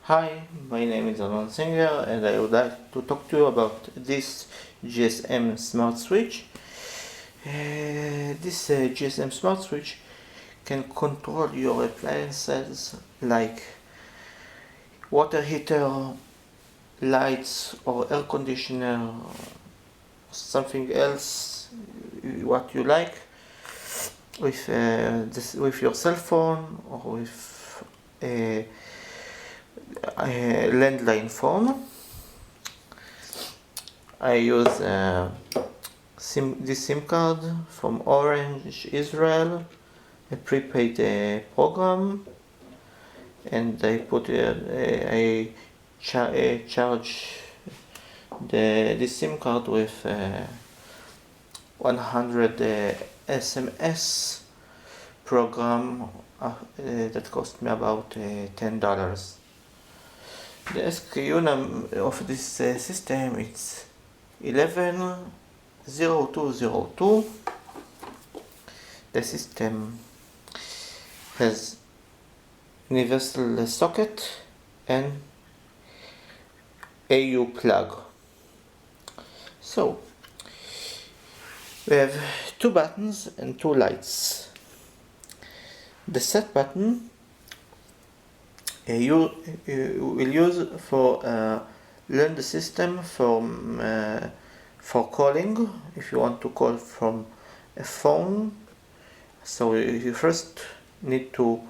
Hi, my name is Alon Singer and I would like to talk to you about this GSM smart switch. This GSM smart switch can control your appliances like water heater, lights or air conditioner, something else what you like with your cell phone or with a landline phone. I use this SIM card from Orange Israel, a prepaid program, and I put charge this SIM card with 100 SMS program that cost me about $10. The SKU of this system is 110202. The system has universal socket and AU plug. So we have two buttons and two lights. The set button you will use for learn the system for calling. If you want to call from a phone, so you first need to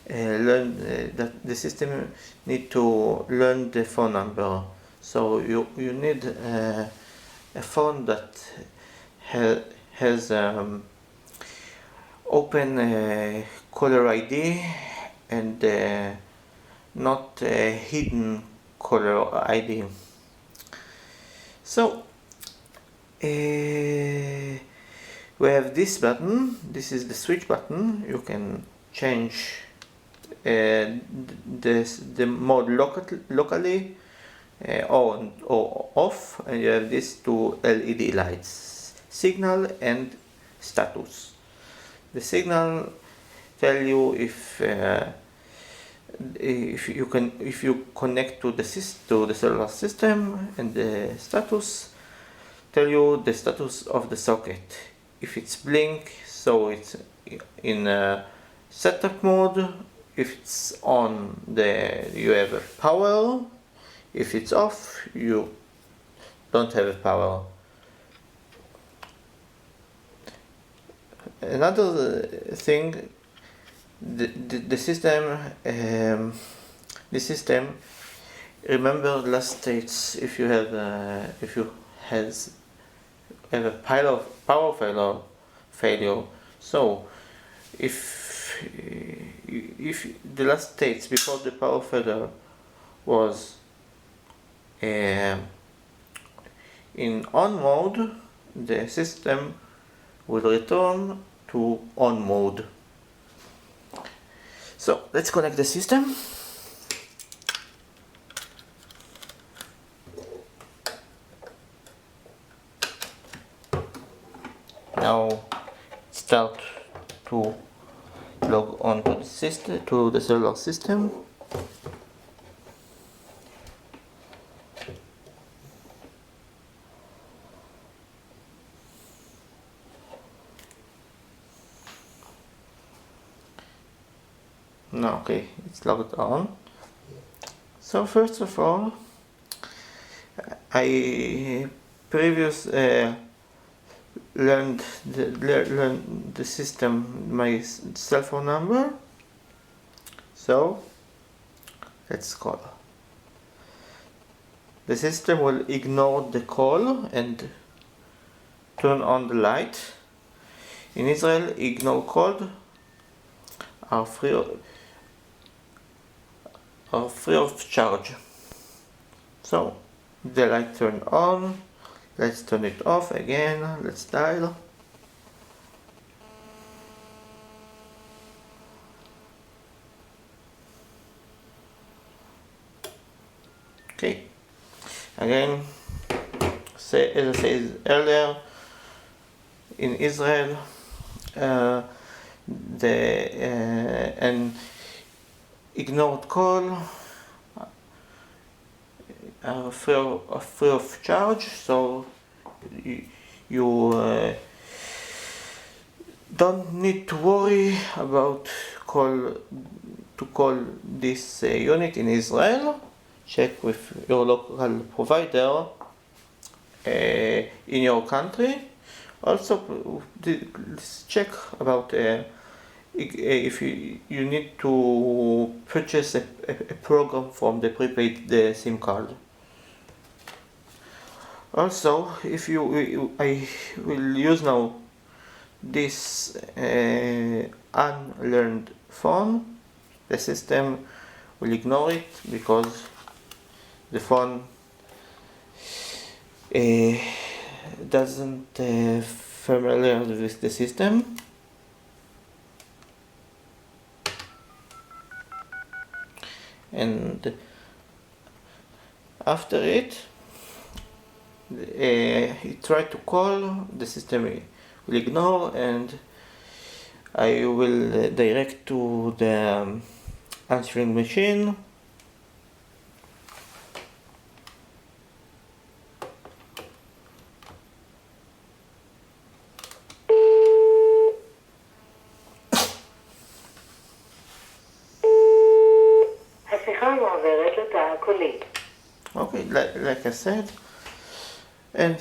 learn that the system need to learn the phone number. So you need a phone that has open caller ID and not a hidden caller ID. So we have this button. This is the switch button. You can change the mode locally on or off, and you have these two LED lights, signal and status. The signal tell you if you connect to the cellular system, and the status tell you the status of the socket. If it's blink, so it's in setup mode. If it's on, you have a power. If it's off, you don't have a power. Another thing, the system remember last states. If you have a power failure, so if the last states before the power failure was in on mode, the system will return to on mode. So let's connect the system. Now start to log on to the system, to the cellular system. No, okay, it's logged on. So first of all, I learned the system, my cell phone number. So let's call. The system will ignore the call and turn on the light. In Israel, ignore call are free of charge. So the light turned on. Let's turn it off again. Let's dial. Okay. Again, as I said earlier, in Israel, an ignored call free of charge, so you don't need to worry about call this unit in Israel. Check with your local provider in your country. Also, check about if you need to purchase a program from the prepaid SIM card. Also, if I will use now this unlearned phone, the system will ignore it because the phone doesn't familiar with the system. And after it, he tried to call, the system will ignore, and I will direct to the answering machine. Okay, like I said, and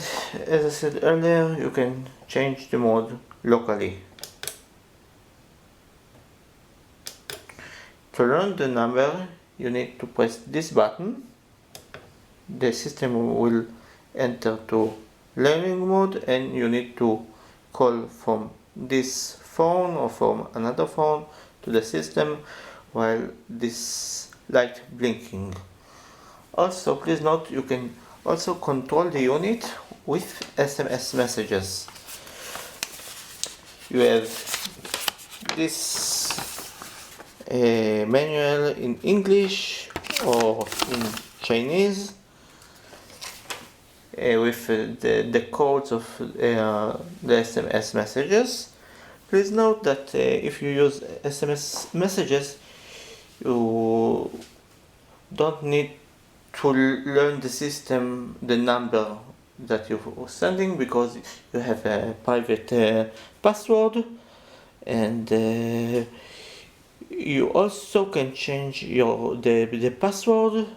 as I said earlier, you can change the mode locally. To learn the number, you need to press this button. The system will enter to learning mode, and you need to call from this phone or from another phone to the system while this light blinking. Also, please note you can also control the unit with SMS messages. You have this manual in English or in Chinese with the codes of the SMS messages. Please note that if you use SMS messages, you don't need to learn the system, the number that you're sending, because you have a private password, and you also can change the password.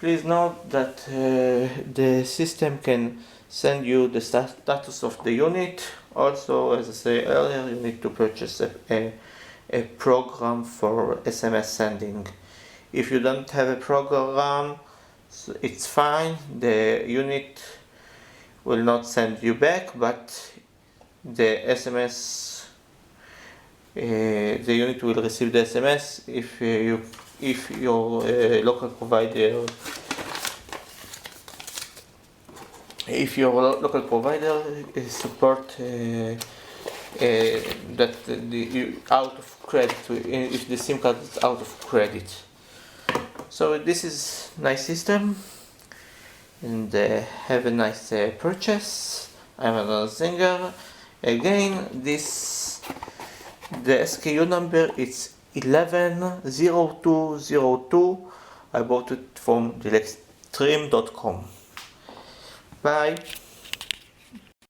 Please note that the system can send you the status of the unit. Also, as I said earlier, you need to purchase a program for SMS sending. If you don't have a program, it's fine. The unit will not send you back, but the SMS, the unit will receive the SMS if your local provider, support that out of credit, if the SIM card is out of credit. So this is nice system, and have a nice purchase. I'm another singer. Again, the SKU number is 110202. I bought it from dealextreme.com. Bye.